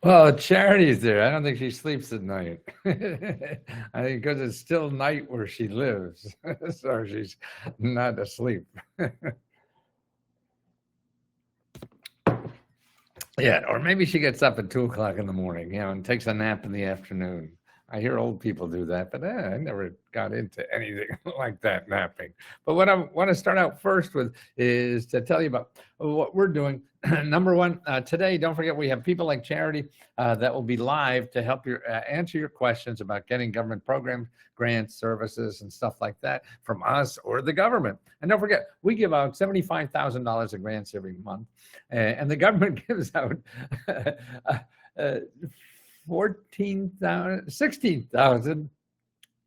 Well, Charity's there. I don't think she sleeps at night. I think because it's still night where she lives, so she's not asleep. Yeah, or maybe she gets up at 2 o'clock in the morning, and takes a nap in the afternoon. I hear old people do that, but I never got into anything like that napping. But what I want to start out first with is to tell you about what we're doing. Number one, today, don't forget we have people like Charity that will be live to help you answer your questions about getting government programs, grants, services, and stuff like that from us or the government. And don't forget, we give out $75,000 of grants every month, and the government gives out uh, 14,000, 16,000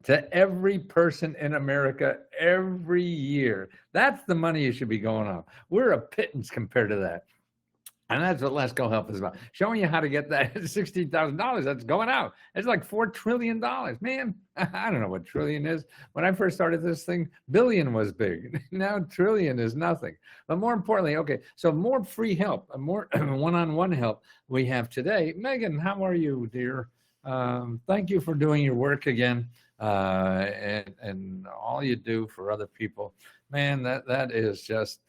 to every person in America every year. That's the money you should be going on. We're a pittance compared to that. And that's what Let's Go Help is about. Showing you how to get that $16,000 that's going out. It's like $4 trillion. Man, I don't know what trillion is. When I first started this thing, billion was big. Now trillion is nothing. But more importantly, okay, so more free help, more one-on-one help we have today. Megan, how are you, dear? Thank you for doing your work again, and all you do for other people. Man, that is just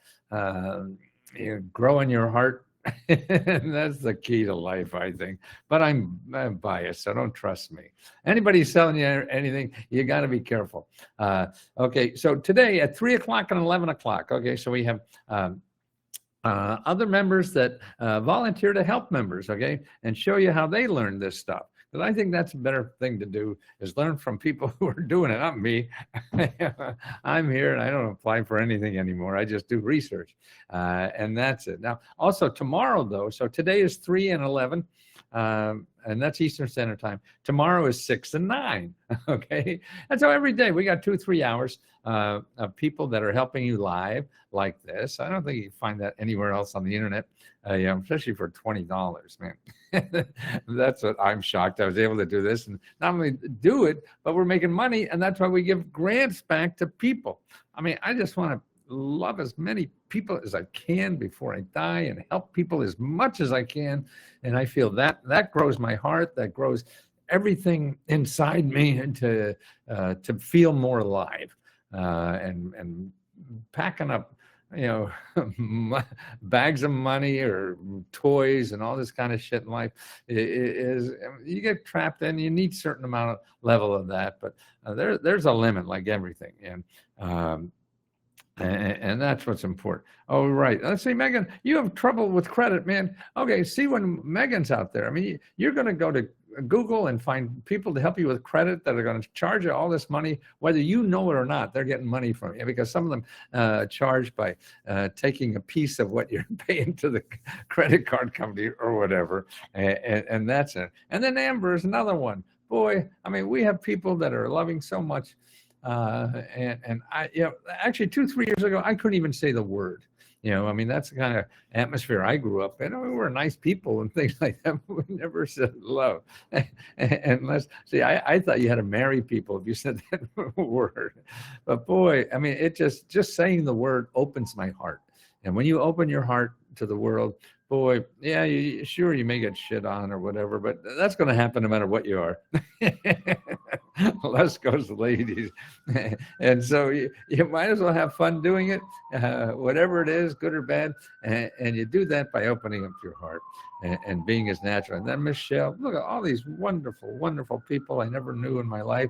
growing your heart. And that's the key to life, I think. But I'm biased, so don't trust me. Anybody selling you anything, you got to be careful. Okay, so today at 3 o'clock and 11 o'clock, okay, so we have other members that volunteer to help members, okay, and show you how they learn this stuff. Because I think that's a better thing to do, is learn from people who are doing it, not me. I'm here and I don't apply for anything anymore. I just do research, and that's it. Now, also tomorrow, though, so today is 3 and 11, and that's Eastern Standard Time. Tomorrow is 6 and 9, okay? And so every day we got 2-3 hours of people that are helping you live like this. I don't think you can find that anywhere else on the internet, especially for $20, man. That's what I'm shocked I was able to do this, and not only do it, but we're making money, and that's why we give grants back to people. I mean, I just want to love as many people as I can before I die and help people as much as I can. And I feel that grows my heart, that grows everything inside me to feel more alive, and packing up bags of money or toys and all this kind of shit in life is you get trapped in. You need a certain amount of level of that, but there's a limit, like everything, and that's what's important. Oh, right. Let's see, Megan, you have trouble with credit, man. Okay, see, when Megan's out there, I mean, you're going to go to Google and find people to help you with credit that are going to charge you all this money, whether you know it or not. They're getting money from you, because some of them charge by taking a piece of what you're paying to the credit card company or whatever, and that's it. And then Amber is another one. Boy, I mean, we have people that are loving so much. And I, actually 2-3 years ago, I couldn't even say the word. I mean, that's the kind of atmosphere I grew up in. I mean, we were nice people and things like that, but we never said love. Unless, see, I thought you had to marry people if you said that word. But boy, I mean, it just saying the word opens my heart. And when you open your heart to the world, boy, yeah, sure, you may get shit on or whatever, but that's going to happen no matter what you are. Less goes the ladies. And so you might as well have fun doing it, whatever it is, good or bad. And you do that by opening up your heart and being as natural. And then Michelle, look at all these wonderful, wonderful people I never knew in my life.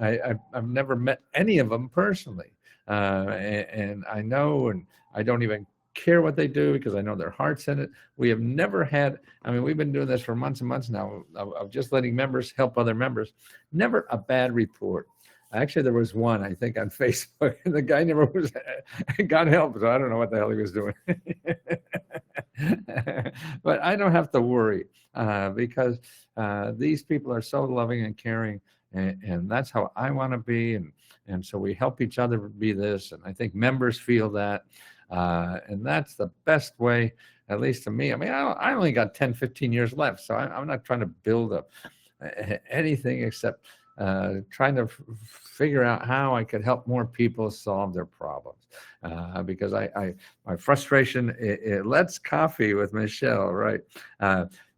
I've never met any of them personally. And I know, and I don't even care what they do because I know their heart's in it. We have never had, I mean, we've been doing this for months and months now of just letting members help other members. Never a bad report. Actually, there was one, I think, on Facebook, and the guy never was, got help, so I don't know what the hell he was doing. But I don't have to worry because these people are so loving and caring, and that's how I want to be. And so we help each other be this, and I think members feel that. And that's the best way, at least to me. I mean, I only got 10, 15 years left, so I'm not trying to build up anything except trying to figure out how I could help more people solve their problems. Because my frustration, Let's Coffee with Michelle, right?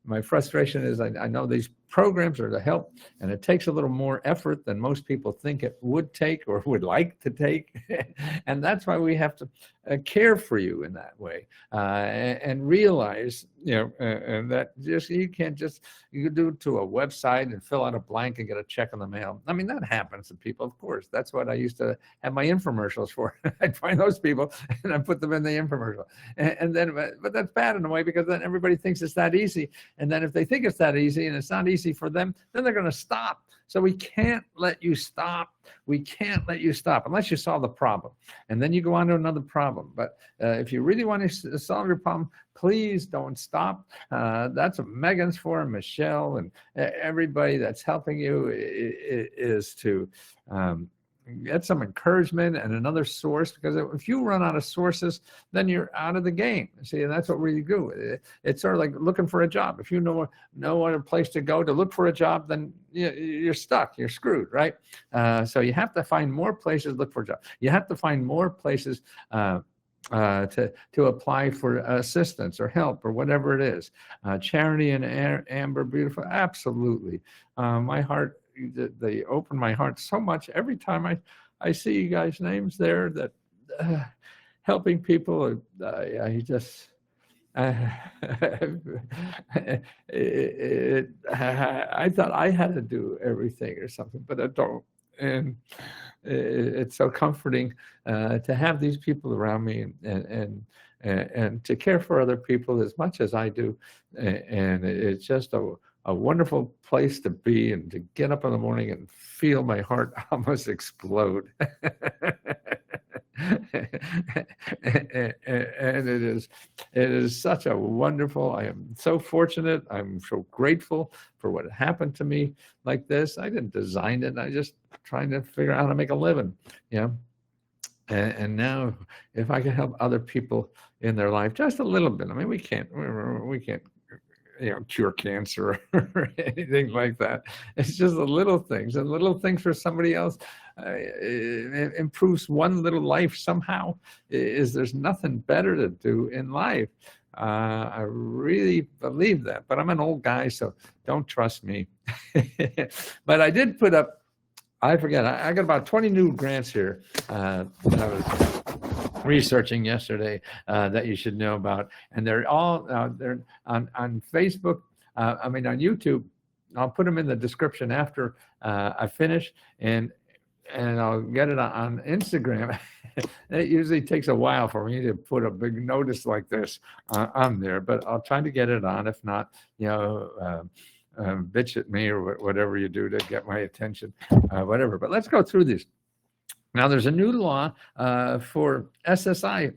my frustration is I know these programs are to help, and it takes a little more effort than most people think it would take or would like to take. And that's why we have to care for you in that way, and realize, and that just you can't just you do it to a website and fill out a blank and get a check in the mail. I mean, that happens to people, of course. That's what I used to have my infomercials for. I'd find those people and I put them in the infomercial. And then, but that's bad in a way, because then everybody thinks it's that easy. And then if they think it's that easy and it's not easy for them, then they're going to stop. So we can't let you stop. We can't let you stop unless you solve the problem. And then you go on to another problem. But if you really want to solve your problem, please don't stop. That's what Megan's for, and Michelle, and everybody that's helping you is to get some encouragement and another source, because if you run out of sources, then you're out of the game. See, and that's what we do. It's sort of like looking for a job. If you know other place to go to look for a job, then you're stuck, you're screwed, right? So you have to find more places to look for a job. You have to find more places to apply for assistance or help or whatever it is. Charity and Amber, beautiful, absolutely. My heart, they open my heart so much every time I see you guys' names there, that helping people. I just I thought I had to do everything or something, but I don't. And it's so comforting to have these people around me, and to care for other people as much as I do. And it's just a wonderful place to be, and to get up in the morning and feel my heart almost explode. And it is such a wonderful, I am so fortunate, I'm so grateful for what happened to me like this. I didn't design it, I just trying to figure out how to make a living, and now if I can help other people in their life just a little bit. I mean, we can't cure cancer or anything like that. It's just the little things, and little things for somebody else it improves one little life somehow. There's nothing better to do in life. I really believe that, but I'm an old guy, so don't trust me. But I did put up, I forget, I got about 20 new grants here that I was researching yesterday that you should know about, and they're all they're on Facebook. On YouTube. I'll put them in the description after I finish, and I'll get it on Instagram. It usually takes a while for me to put a big notice like this on there, but I'll try to get it on. If not, bitch at me or whatever you do to get my attention, whatever. But let's go through these. Now, there's a new law for SSI,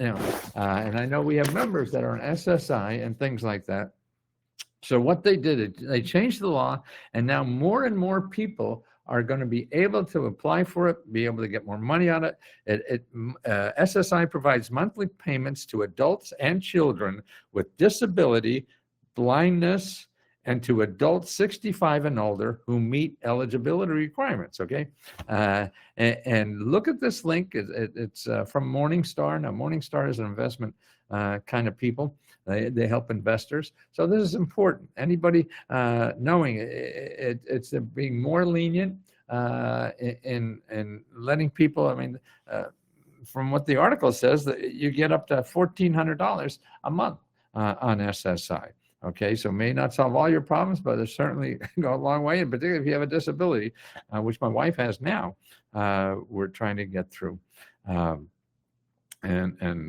and I know we have members that are on SSI and things like that. So what they did, they changed the law, and now more and more people are going to be able to apply for it, be able to get more money on it. SSI provides monthly payments to adults and children with disability, blindness, and to adults 65 and older who meet eligibility requirements, okay? And look at this link. It's from Morningstar. Now, Morningstar is an investment kind of people. They help investors. So this is important. Anybody knowing it's being more lenient in letting people, from what the article says, that you get up to $1,400 a month on SSI. Okay, so may not solve all your problems, but it certainly go a long way, and particularly if you have a disability, which my wife has now, we're trying to get through. And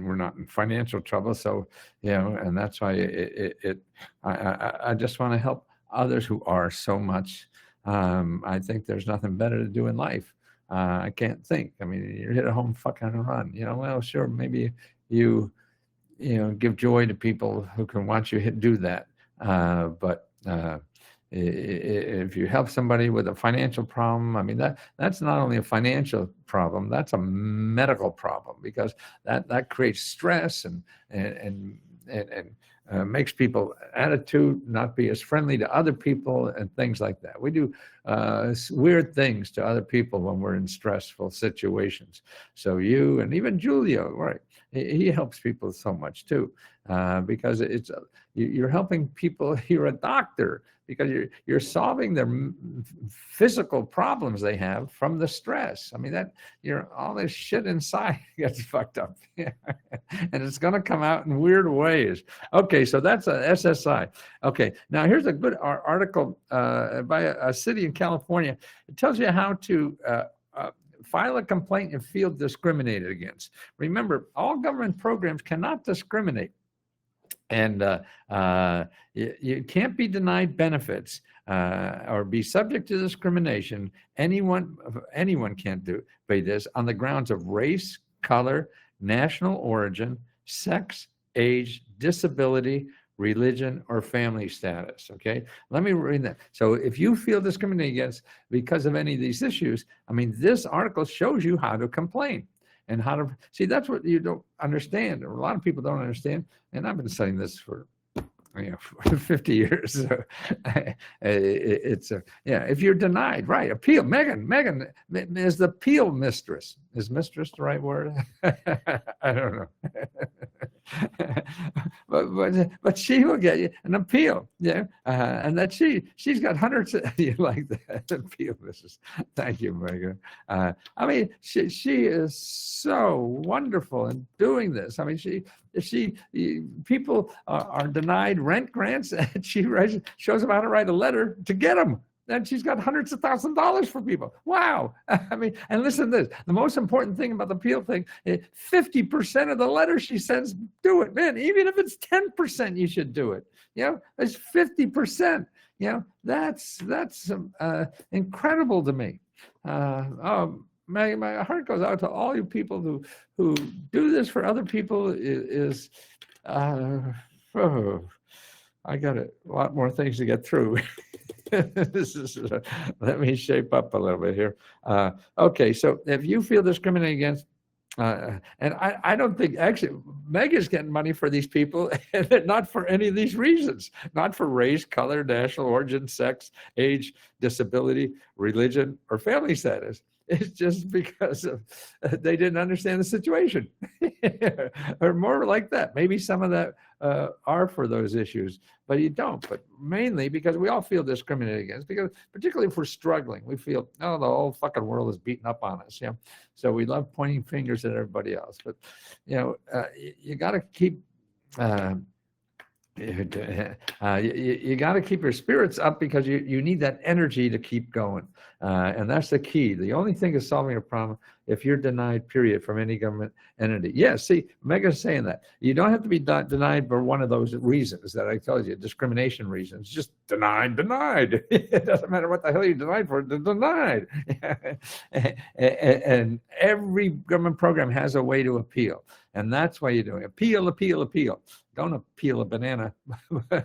we're not in financial trouble, so and that's why I just want to help others who are so much. I think there's nothing better to do in life. I can't think. You're hit at home, fucking run. Well, sure, maybe you give joy to people who can watch you do that. But if you help somebody with a financial problem, that's not only a financial problem, that's a medical problem, because that creates stress and makes people attitude not be as friendly to other people and things like that. We do weird things to other people when we're in stressful situations. So you, and even Julio, right? He helps people so much too. because you're helping people. You're a doctor because you're solving their physical problems they have from the stress. I mean, that all this shit inside gets fucked up, and it's going to come out in weird ways. Okay, so that's a SSI. Okay, now here's a good article by a city in California. It tells you how to file a complaint and feel discriminated against. Remember, all government programs cannot discriminate. And you can't be denied benefits or be subject to discrimination. Anyone can't do this on the grounds of race, color, national origin, sex, age, disability, religion, or family status. Okay, let me read that. So if you feel discriminated against because of any of these issues, I mean, this article shows you how to complain. And how to see, that's what you don't understand, or a lot of people don't understand. And I've been studying this for 50 years. So it's if you're denied, right? Appeal. Megan is the appeal mistress. Is mistress the right word? I don't know. but she will get you an appeal, and that she's got hundreds of, you like that appeal mistress. Thank you, Megan. I mean, she is so wonderful in doing this. I mean, people are denied rent grants, and she shows them how to write a letter to get them. And she's got hundreds of thousands of dollars for people. Wow. I mean, and listen to this. The most important thing about the appeal thing is 50% of the letters she sends, do it. Man, even if it's 10%, you should do it. It's 50%. That's incredible to me. My heart goes out to all you people who do this for other people. I got a lot more things to get through. Let me shape up a little bit here. Okay, so if you feel discriminated against, and I don't think, actually, Meg is getting money for these people, and not for any of these reasons, not for race, color, national origin, sex, age, disability, religion, or family status. It's just because they didn't understand the situation, or more like that. Maybe some of that are for those issues, but you don't. But mainly because we all feel discriminated against, because particularly if we're struggling, we feel, the whole fucking world is beating up on us. So we love pointing fingers at everybody else. But you got to keep. You got to keep your spirits up, because you need that energy to keep going, and that's the key. The only thing is solving a problem if you're denied, period, from any government entity. Yes, see, Mega's saying that you don't have to be denied for one of those reasons that I told you, discrimination reasons. Just denied. It doesn't matter what the hell you're denied for. They're denied. And every government program has a way to appeal, and that's why you're doing it. Appeal. Don't appeal a banana,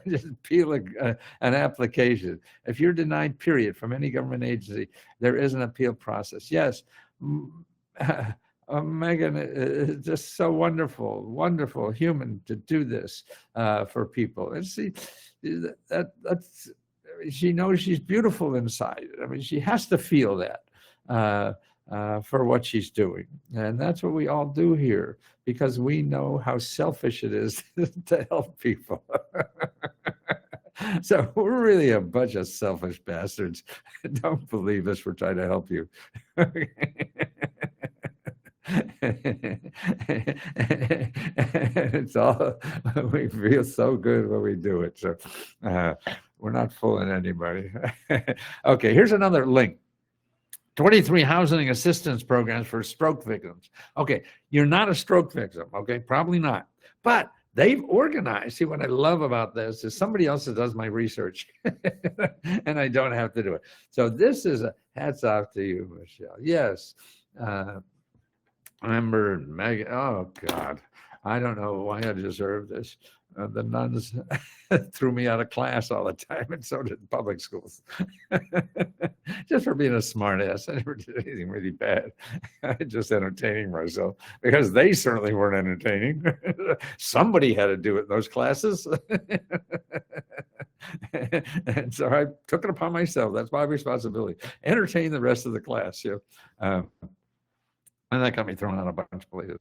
just appeal an application. If you're denied, period, from any government agency, there is an appeal process. Yes, Megan is just so wonderful human to do this for people. And see, that's she knows she's beautiful inside. I mean, she has to feel that. For what she's doing. And that's what we all do here, because we know how selfish it is to help people. So we're really a bunch of selfish bastards. Don't believe us, we're trying to help you. It's all, we feel so good when we do it. So we're not fooling anybody. Okay, here's another link. 23 housing assistance programs for stroke victims. Okay, you're not a stroke victim, okay? Probably not. But they've organized, see, what I love about this is somebody else that does my research, and I don't have to do it. So this is a hats off to you, Michelle. Yes. Remember, Megan, oh, God. I don't know why I deserve this. The nuns threw me out of class all the time, and so did public schools. Just for being a smart ass. I never did anything really bad. I just entertaining myself, because they certainly weren't entertaining. Somebody had to do it in those classes. And so I took it upon myself. That's my responsibility. Entertain the rest of the class. And that got me thrown out a bunch of places.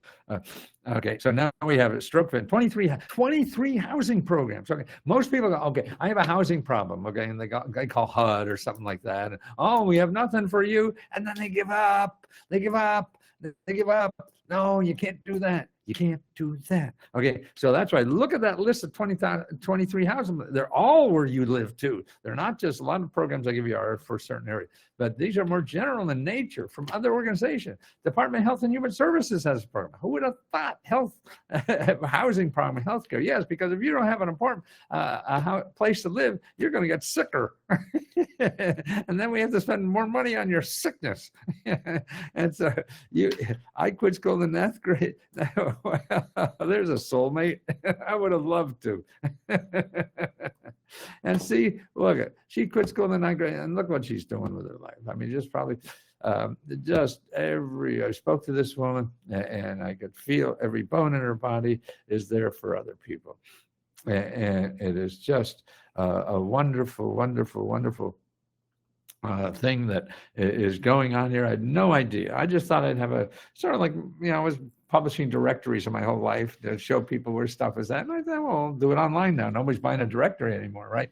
Okay, so now we have a stroke fit, 23 housing programs. Okay, most people go, okay, I have a housing problem. Okay, and they call HUD or something like that. And, oh, we have nothing for you, and then they give up. They give up. They give up. No, you can't do that. You can't do that. Okay, so that's right. Look at that list of 23 housing. They're all where you live too. They're not just, a lot of programs I give you are for certain areas, but these are more general in nature from other organizations. Department of Health and Human Services has a program. Who would have thought housing problem in healthcare? Yes, because if you don't have an important place to live, you're going to get sicker. And then we have to spend more money on your sickness. And so I quit school in the 9th grade. There's a soulmate. I would have loved to. And see, look, she quit school in the 9th grade, and look what she's doing with her life. I mean, just probably, I spoke to this woman, and I could feel every bone in her body is there for other people. And it is just a wonderful, wonderful, wonderful thing that is going on here. I had no idea. I just thought I'd have a sort of like, I was publishing directories in my whole life to show people where stuff is at. And I thought, well, I'll do it online now. Nobody's buying a directory anymore, right?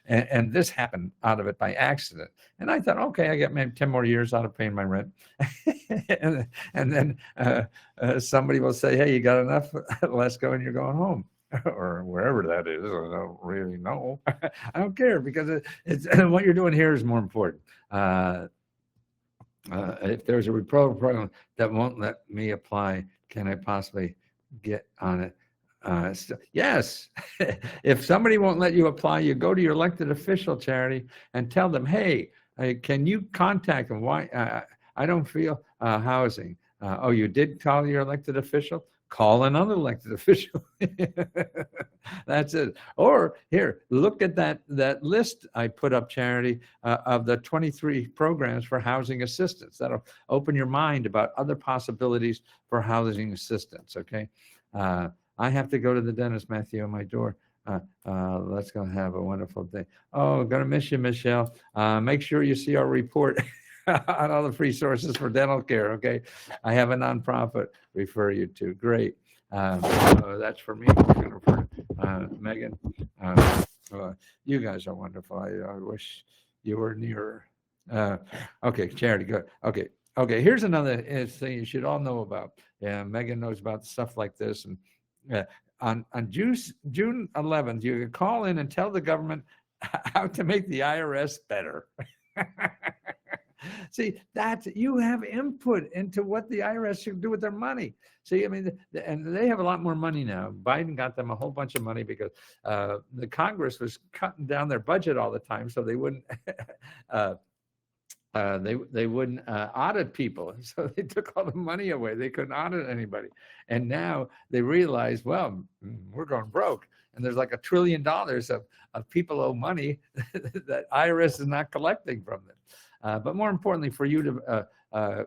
And this happened out of it by accident. And I thought, okay, I get maybe 10 more years out of paying my rent. and then somebody will say, hey, you got enough? Let's go, and you're going home. Or wherever that is, I don't really know. I don't care, because it's what you're doing here is more important. If there's a referral program that won't let me apply, can I possibly get on it? Yes. If somebody won't let you apply, you go to your elected official, Charity, and tell them, hey, can you contact them? Why I don't feel housing. Oh, you did call your elected official? Call another elected official. That's it. Or here, look at that list I put up, Charity, of the 23 programs for housing assistance. That'll open your mind about other possibilities for housing assistance, okay? I have to go to the dentist, Matthew, on my door. Let's go have a wonderful day. Oh, gonna miss you, Michelle. Make sure you see our report on all the free sources for dental care, okay? I have a nonprofit refer you to. Great. That's for me. Megan, you guys are wonderful. I wish you were nearer. Okay, Charity, good. Okay, here's another thing you should all know about. Yeah, Megan knows about stuff like this. And on June 11th, you can call in and tell the government how to make the IRS better. See, you have input into what the IRS should do with their money. See, I mean, and they have a lot more money now. Biden got them a whole bunch of money because the Congress was cutting down their budget all the time, so they wouldn't they wouldn't audit people. So they took all the money away. They couldn't audit anybody. And now they realize, well, we're going broke. And there's like $1 trillion of people owe money that IRS is not collecting from them. But more importantly, for you to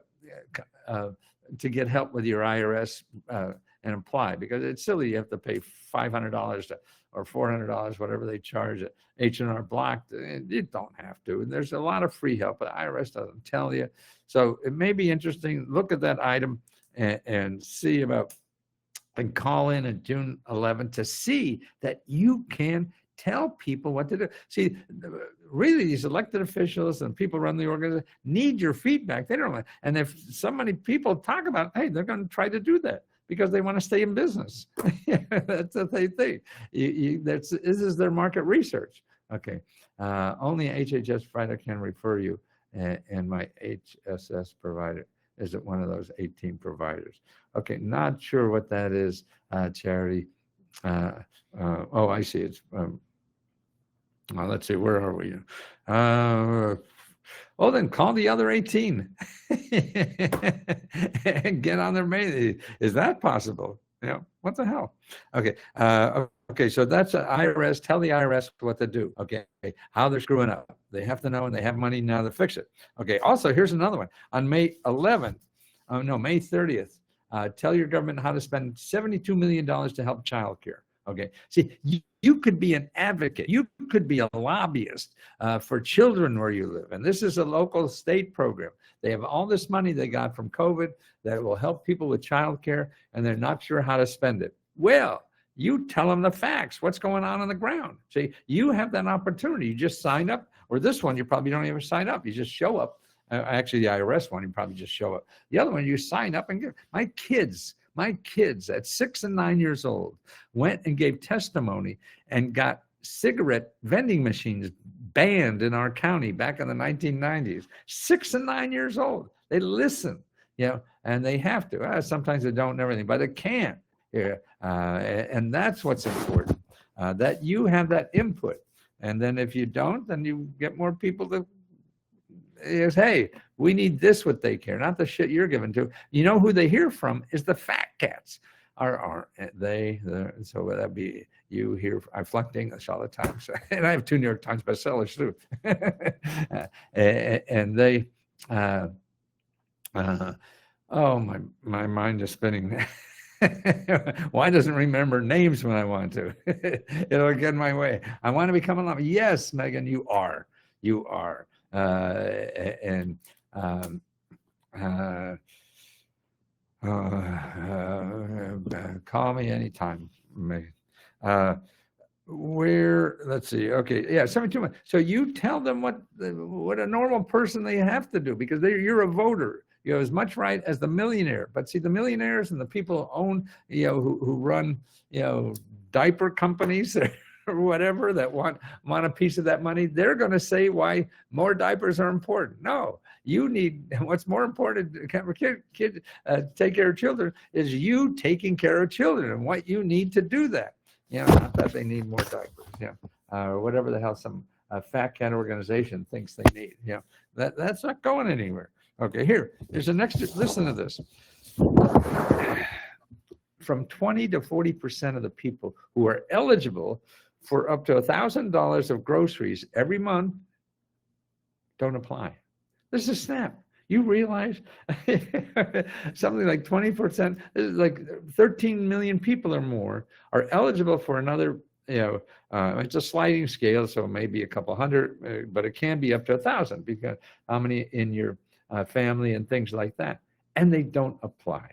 get help with your IRS and apply, because it's silly. You have to pay $500 or $400, whatever they charge at H&R Block. You don't have to. And there's a lot of free help, but IRS doesn't tell you. So it may be interesting. Look at that item and see about, and call in on June 11th to see that you can tell people what to do. See, really, these elected officials and people run the organization need your feedback. They don't. And if so many people talk about, hey, they're going to try to do that because they want to stay in business. That's what they think. This is their market research. Okay. Only an HHS provider can refer you, and my HSS provider isn't one of those 18 providers. Okay, not sure what that is, Charity. Oh, I see. It's well, let's see, where are we? Oh, then call the other 18 and get on their mail. Is that possible? You know, what the hell? Okay. Okay, so that's IRS. Tell the IRS what to do. Okay, how they're screwing up. They have to know, and they have money now to fix it. Okay. Also, here's another one. On May 11th, May 30th, tell your government how to spend $72 million to help childcare. Okay. See, you could be an advocate. You could be a lobbyist for children where you live. And this is a local state program. They have all this money they got from COVID that will help people with childcare, and they're not sure how to spend it. Well, you tell them the facts, what's going on the ground. See, you have that opportunity. You just sign up, or this one, you probably don't even sign up. You just show up. Actually, the IRS one, you probably just show up. The other one, you sign up and give. My kids at 6 and 9 years old went and gave testimony and got cigarette vending machines banned in our county back in the 1990s. 6 and 9 years old. They listen, and they have to. Sometimes they don't and everything, but they can't. And that's what's important, that you have that input. And then if you don't, then you get more people to is, hey, we need this what they care, not the shit you're giving to. You know who they hear from is the fat cats. So that'd be you hear. I flunk English all the time, so, and I have 2 New York Times bestsellers too. And they, oh my mind is spinning. Why doesn't remember names when I want to? It'll get in my way. I want to become a lawyer. Yes, Megan, you are. Call me anytime. Let's see. Okay. Yeah. 72 months. So you tell them what a normal person they have to do, because you're a voter. You have as much right as the millionaire. But see, the millionaires and the people who own, who run, diaper companies or whatever that want a piece of that money, they're going to say why more diapers are important. No, you need, what's more important to take care of children is you taking care of children and what you need to do that. Not that they need more diapers, or whatever the hell some fat cat organization thinks they need. That's not going anywhere. Okay, here's the next, listen to this. From 20 to 40% of the people who are eligible for up to $1,000 of groceries every month don't apply. This is SNAP. You realize something like 20%, like 13 million people or more are eligible for another, it's a sliding scale, so it may be a couple hundred, but it can be up to 1,000, because how many in your family and things like that, and they don't apply.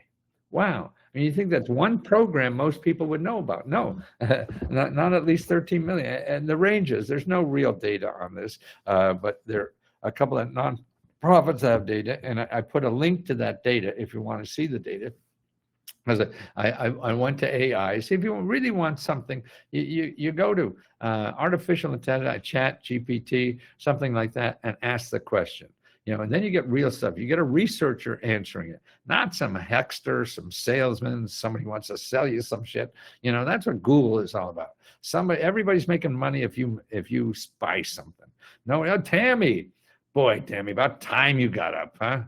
Wow. I mean, you think that's one program most people would know about. No, not at least 13 million. And the ranges, there's no real data on this, but there are a couple of nonprofits that have data, and I put a link to that data if you want to see the data. Because I went to AI. See, if you really want something, you go to artificial intelligence, chat, GPT, something like that, and ask the question. And then you get real stuff. You get a researcher answering it, not some huckster, some salesman, somebody wants to sell you some shit. That's what Google is all about. Everybody's making money if you spy something. No, Tammy, about time you got up, huh?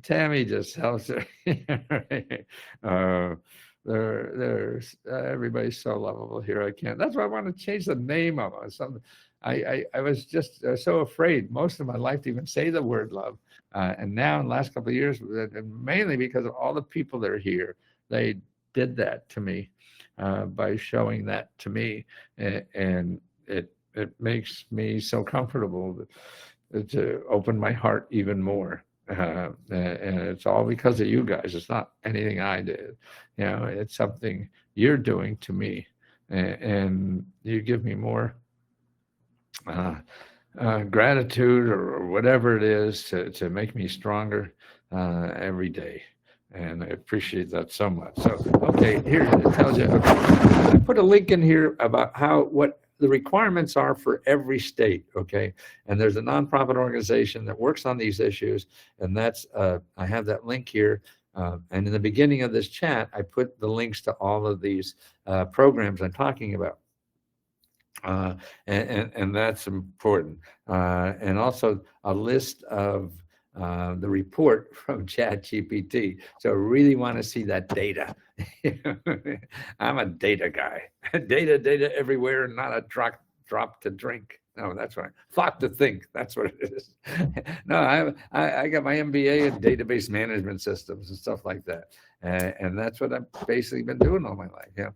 Tammy just helps her. Everybody's so lovable here. I can't. That's why I want to change the name of it. I was just so afraid most of my life to even say the word love, and now in the last couple of years, mainly because of all the people that are here, they did that to me by showing that to me, and it makes me so comfortable to open my heart even more. And it's all because of you guys. It's not anything I did. It's something you're doing to me, and you give me more gratitude or whatever it is to make me stronger every day. And I appreciate that so much. So, okay, here it tells you. Okay, I put a link in here about what the requirements are for every state, okay? And there's a nonprofit organization that works on these issues, and that's, I have that link here. And in the beginning of this chat, I put the links to all of these programs I'm talking about. And that's important. And also a list of the report from ChatGPT. So I really want to see that data. I'm a data guy. Data everywhere, not a drop to drink. No, that's right. Thought to think. That's what it is. No, I got my MBA in database management systems and stuff like that, and that's what I've basically been doing all my life. Yeah,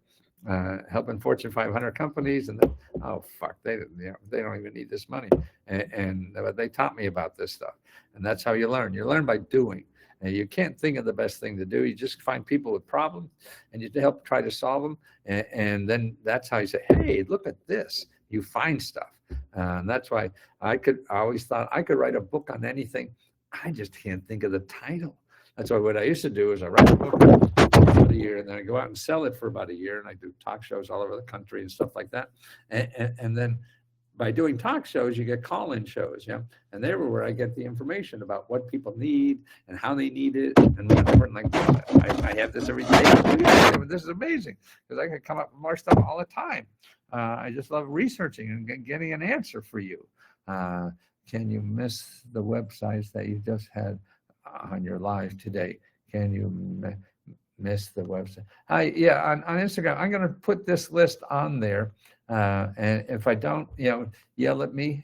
helping Fortune 500 companies, and then, oh fuck, they don't even need this money, and they taught me about this stuff, and that's how you learn. You learn by doing. And you can't think of the best thing to do. You just find people with problems, and you help try to solve them, and then that's how you say, hey, look at this. You find stuff. And that's why I always thought I could write a book on anything. I just can't think of the title. That's why what I used to do is I write a book for a year, and then I go out and sell it for about a year, and I do talk shows all over the country and stuff like that. And then by doing talk shows, you get call-in shows, yeah, and they were where I get the information about what people need and how they need it and whatever. And like, I have this every day. This is amazing because I can come up with more stuff all the time. I just love researching and getting an answer for you. Can you miss the websites that you just had on your live today? Can you miss the website? Yeah, on Instagram, I'm going to put this list on there. And if I don't, yell at me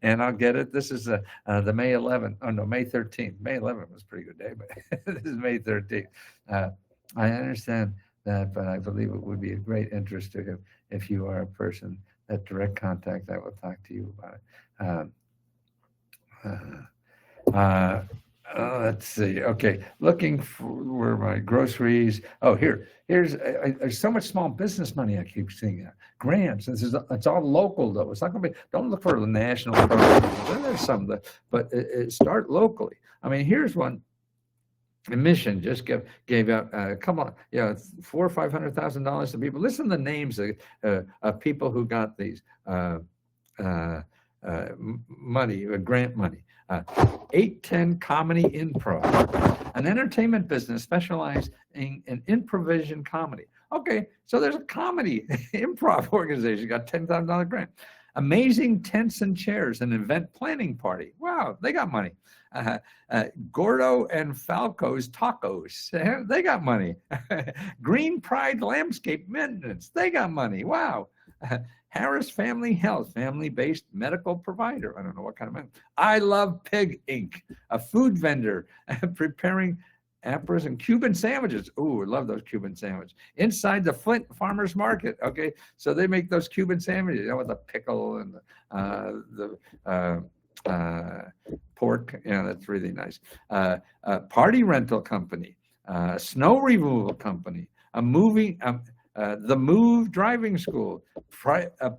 and I'll get it. This is the May 11th. Oh no, May 13th. May 11th was a pretty good day, but this is May 13th. I understand that, but I believe it would be a great interest to him if you are a person that direct contact. I will talk to you about it. Let's see. Okay, looking for my groceries. Oh, here's there's so much small business money I keep seeing. Grants. It's all local though. It's not going to be. Don't look for the national programs. There's some, but start locally. I mean, here's one. A mission just gave out come on, $400,000 or $500,000 to people. Listen to the names of people who got these money, grant money. 810 Comedy Improv, an entertainment business specializing in improvisation comedy. Okay, so there's a comedy improv organization got $10,000 grant. Amazing Tents and Chairs, an event planning party. Wow, they got money. Gordo and Falco's Tacos, they got money. Green Pride Landscape Maintenance, they got money. Wow. Harris Family Health, family-based medical provider. I don't know what kind of medical. I Love Pig Inc., a food vendor preparing apples and Cuban sandwiches. Ooh, I love those Cuban sandwiches. Inside the Flint Farmers Market. Okay, so they make those Cuban sandwiches, with the pickle and the pork. Yeah, that's really nice. Party rental company, snow removal company, the Move Driving School,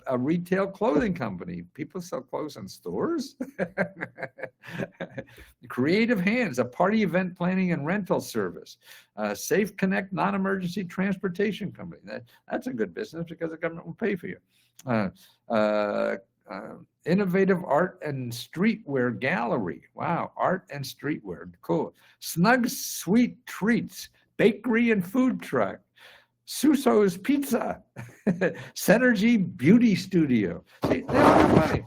a retail clothing company. People sell clothes in stores. Creative Hands, a party event planning and rental service. Safe Connect, non-emergency transportation company. That's a good business because the government will pay for you. Innovative Art and Streetwear Gallery. Wow, art and streetwear. Cool. Snug Sweet Treats, bakery and food truck. Suso's Pizza, Synergy Beauty Studio. See, they have money.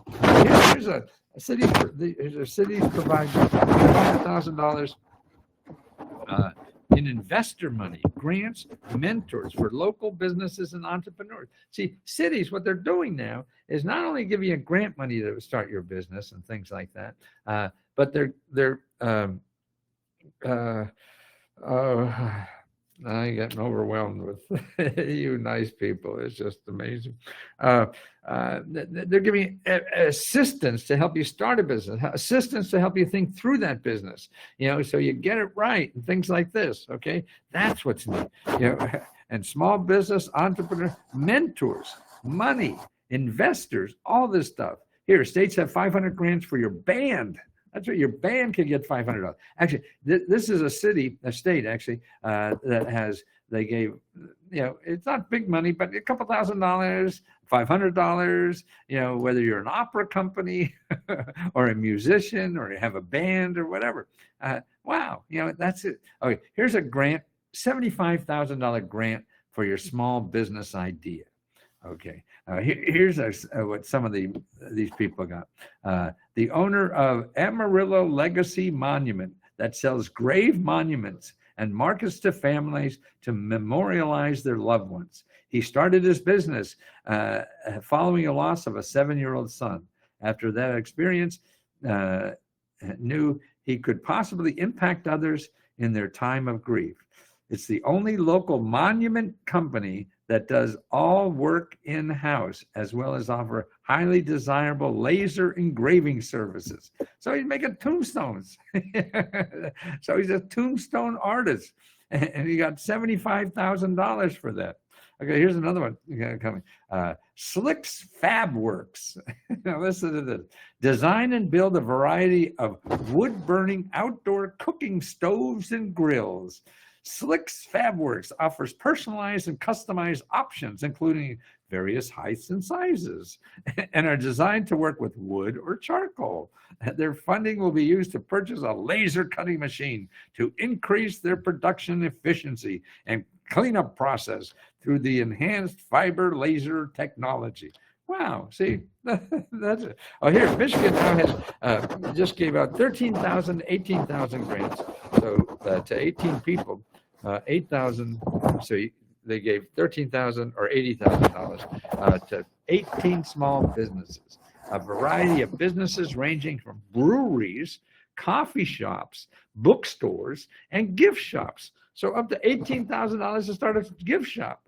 Here's a city. There's a city providing $100,000 in investor money, grants, mentors for local businesses and entrepreneurs. See, cities, what they're doing now is not only giving you grant money to start your business and things like that, but they're I'm getting overwhelmed with you nice people. It's just amazing. They're giving assistance to help you start a business, assistance to help you think through that business, so you get it right and things like this. Okay, that's what's neat. And small business entrepreneur mentors, money, investors, all this stuff. Here, states have 500 grants for your band. That's what your band can get $500. Actually, this is a state actually, they gave, it's not big money, but a couple $1,000, $500, whether you're an opera company or a musician or you have a band or whatever. Wow, that's it. Okay, here's a grant, $75,000 grant for your small business idea. Okay, here's what some of these people got. The owner of Amarillo Legacy Monument that sells grave monuments and markets to families to memorialize their loved ones. He started his business following a loss of a 7-year-old son. After that experience, knew he could possibly impact others in their time of grief. It's the only local monument company that does all work in-house, as well as offer highly desirable laser engraving services. So he's making tombstones. So he's a tombstone artist, and he got $75,000 for that. Okay, here's another one coming. Slick's Fab Works. Now listen to this. Design and build a variety of wood-burning outdoor cooking stoves and grills. Slick's Fab Works offers personalized and customized options, including various heights and sizes, and are designed to work with wood or charcoal. Their funding will be used to purchase a laser cutting machine to increase their production efficiency and cleanup process through the enhanced fiber laser technology. Wow, see, that's it. Oh, here, Michigan now has just gave out 13,000, 18,000 grants. So to 18 people, 8,000, so they gave $13,000 or $80,000 to 18 small businesses, a variety of businesses ranging from breweries, coffee shops, bookstores, and gift shops. So up to $18,000 to start a gift shop.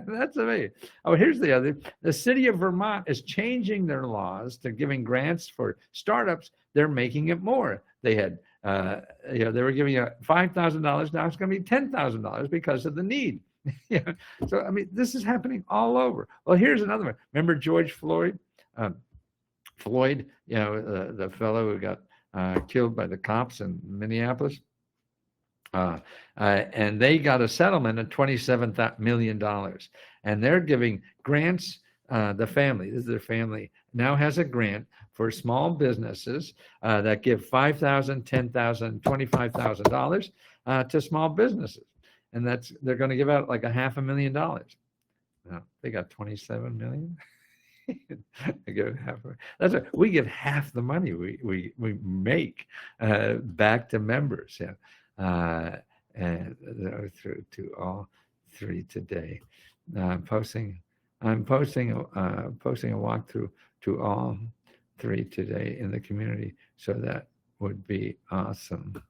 That's amazing. Oh, here's the other. The city of Vermont is changing their laws to giving grants for startups. They're making it more. They had, they were giving you $5,000. Now it's going to be $10,000 because of the need. So, I mean, this is happening all over. Well, here's another one. Remember George Floyd? Floyd, the fellow who got killed by the cops in Minneapolis? And they got a settlement of $27 million. And they're giving grants. The family, this is their family, now has a grant for small businesses that give $5,000, $10,000, $25,000 to small businesses. And they're going to give out like $500,000. Now, they got 27 million. They give half. That's right. We give half the money we make back to members. And through to all three today. I'm posting a walkthrough to all three today in the community. So that would be awesome.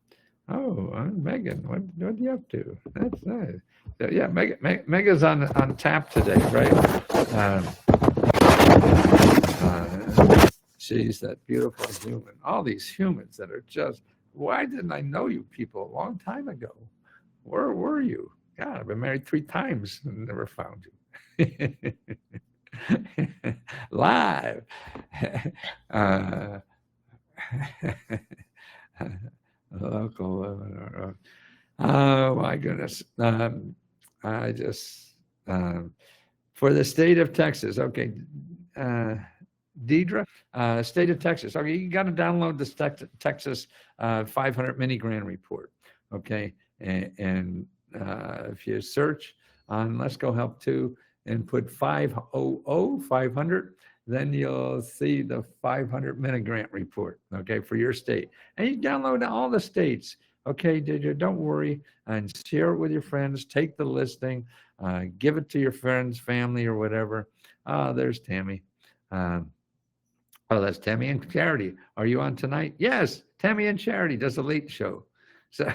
Oh, Megan, what are you up to? That's nice. So, yeah, Megan's on tap today, right? She's that beautiful human. All these humans that are just, why didn't I know you people a long time ago? Where were you? God, I've been married 3 times and never found you. Live. Local. Oh my goodness. I just for the state of Texas. Okay. Deidre, state of Texas. Okay, you got to download the Texas 500 mini grant report. Okay, and if you search on Let's Go Help 2 and put 500, then you'll see the 500 mini grant report. Okay, for your state, and you download all the states. Okay, Deidre, don't worry, and share it with your friends. Take the listing, give it to your friends, family, or whatever. There's Tammy. Oh, that's Tammy and Charity. Are you on tonight? Yes, Tammy and Charity does a late show. So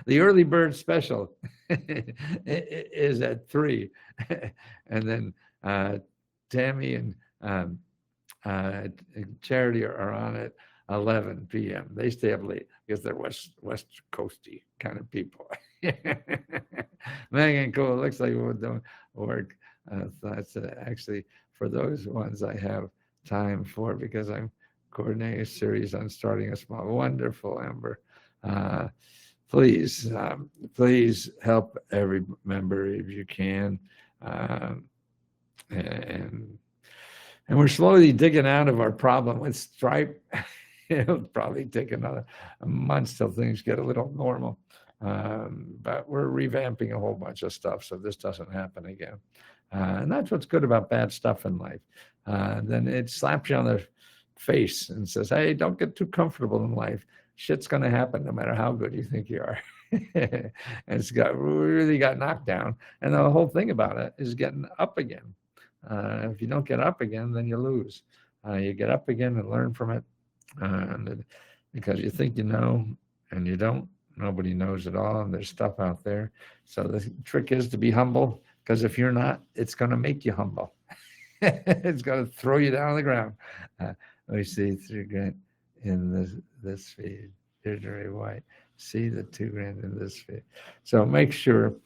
the early bird special is at 3. And then Tammy and Charity are on at 11 p.m. They stay up late because they're West Coasty kind of people. Megan, cool. Looks like we don't work. That's actually for those ones I have time for because I'm coordinating a series on starting a small. Wonderful, Amber. Please help every member if you can. And we're slowly digging out of our problem with Stripe. It'll probably take another month till things get a little normal. But we're revamping a whole bunch of stuff so this doesn't happen again. And that's what's good about bad stuff in life. Then it slaps you on the face and says, hey, don't get too comfortable in life. shit's going to happen no matter how good you think you are. And it's really got knocked down. And the whole thing about it is getting up again. If you don't get up again, then you lose. You get up again and learn from it. Because you think you know and you don't. Nobody knows it all, and there's stuff out there. So the trick is to be humble, because if you're not, it's going to make you humble. It's going to throw you down on the ground. We see $3 in this feed. Here's Ray White. See the $2 in this feed. So make sure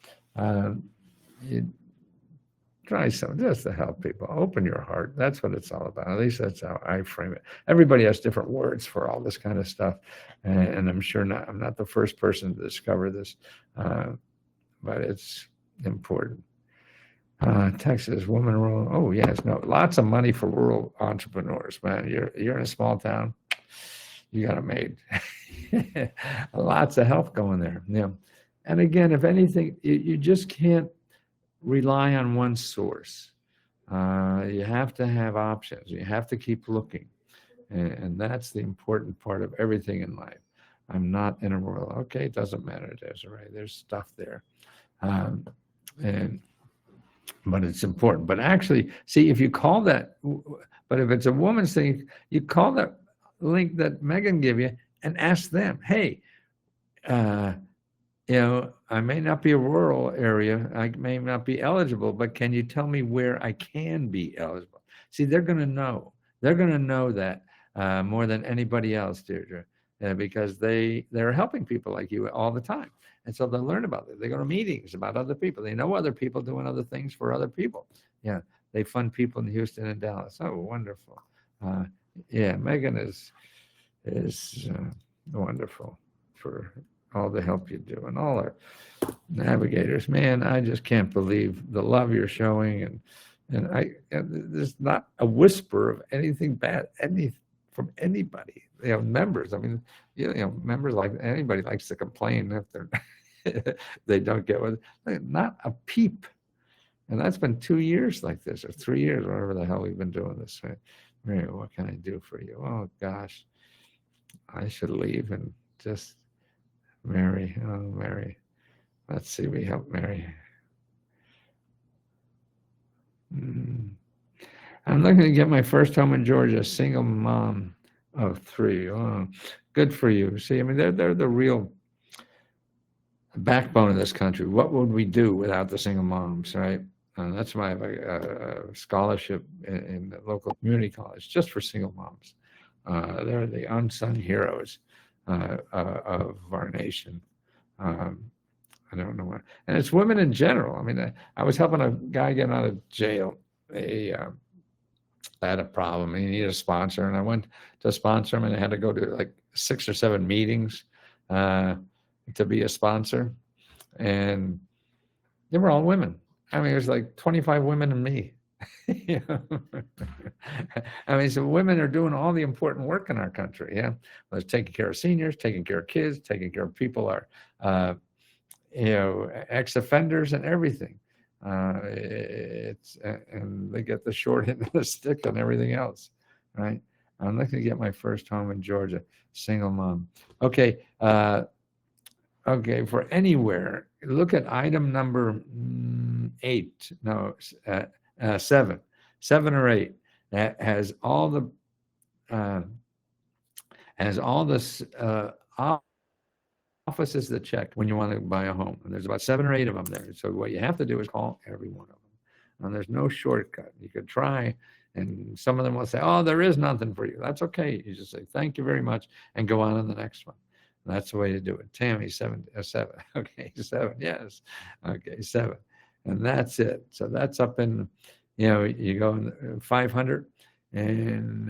you try something just to help people. Open your heart. That's what it's all about. At least that's how I frame it. Everybody has different words for all this kind of stuff, and I'm sure I'm not the first person to discover this, but it's important. Texas woman rural. Oh yes, no, lots of money for rural entrepreneurs, man. You're in a small town, you got it made. Lots of help going there. Yeah, and again, if anything, you just can't rely on one source. You have to have options. You have to keep looking, and that's the important part of everything in life. I'm not in a rural. Okay, it doesn't matter, Desiree. There's stuff there, but it's important. But actually, see, if you call that, but if it's a woman's thing, you call that link that Megan gave you and ask them, hey, I may not be a rural area, I may not be eligible, but can you tell me where I can be eligible? See, they're going to know. They're going to know that more than anybody else, Deirdre, because they're helping people like you all the time. And so they'll learn about it. They go to meetings about other people. They know other people doing other things for other people. Yeah, they fund people in Houston and Dallas. Oh, wonderful. Yeah, Megan is wonderful for all the help you do, and all our navigators. Man, I just can't believe the love you're showing, and there's not a whisper of anything bad from anybody. Members. I mean, members, like anybody likes to complain if they're they don't get what. Not a peep. And that's been 2 years like this, or 3 years, whatever the hell we've been doing this. Mary, what can I do for you? Oh gosh, I should leave and just. Mary, oh, Mary. Let's see, we help Mary. I'm looking to get my first home in Georgia, single mom of 3. Oh, good for you. See, I mean, they're the real backbone of this country. What would we do without the single moms, right? That's why I have a scholarship in the local community college just for single moms. They're the unsung heroes of our nation. I don't know what, and it's women in general. I mean, I was helping a guy get out of jail. I had a problem, and he needed a sponsor, and I went to sponsor him, and I had to go to like 6 or 7 meetings to be a sponsor, and they were all women. I mean, it was like 25 women and me. I mean, so women are doing all the important work in our country. Yeah, well, it's taking care of seniors, taking care of kids, taking care of people are, ex-offenders and everything. And they get the short end of the stick on everything else, right? I'm looking to get my first home in Georgia, single mom. Okay, okay, for anywhere, look at item number 8. No. 7 or 8, that has all the offices that check when you want to buy a home, and there's about 7 or 8 of them there. So what you have to do is call every one of them, and there's no shortcut. You could try, and some of them will say, "Oh, there is nothing for you." That's okay. You just say, "Thank you very much," and go on to the next one. And that's the way to do it. Tammy, 7. Okay, 7. Yes. Okay, 7. And that's it. So that's up in, you go in 500, and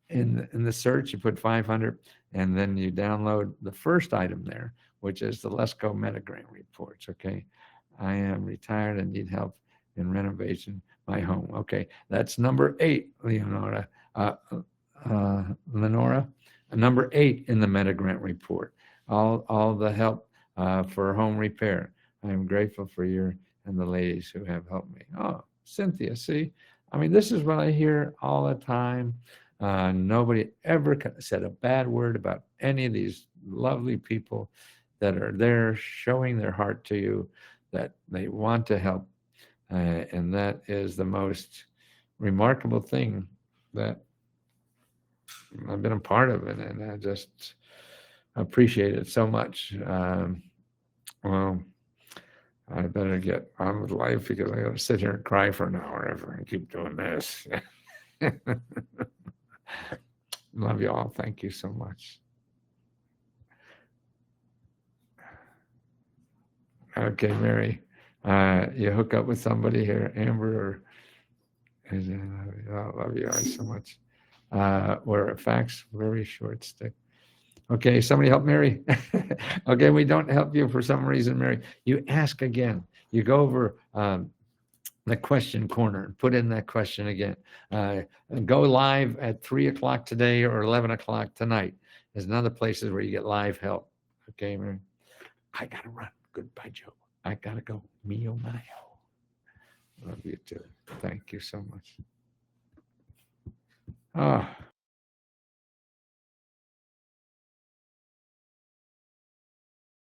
in the search you put 500, and then you download the first item there, which is the Let's Go Metagram reports. Okay, I am retired and need help in renovation my home. Okay, that's number 8, Lenora. Number 8 in the Metagram report. All the help for home repair. I am grateful for you and the ladies who have helped me. Oh, Cynthia, see, I mean, this is what I hear all the time. Nobody ever said a bad word about any of these lovely people that are there showing their heart to you, that they want to help. And that is the most remarkable thing that I've been a part of it, and I just appreciate it so much. Well, I better get on with life because I got to sit here and cry for an hour ever and keep doing this. Love you all. Thank you so much. Okay, Mary, you hook up with somebody here, Amber, or I love you guys so much. Or a fax, very short stick. Okay, somebody help Mary. Okay, we don't help you for some reason, Mary. You ask again. You go over the question corner and put in that question again. Go live at 3 o'clock today or 11 o'clock tonight. There's another places where you get live help. Okay, Mary. I gotta run. Goodbye, Joe. I gotta go. Mio mio. Love you too. Thank you so much. Oh.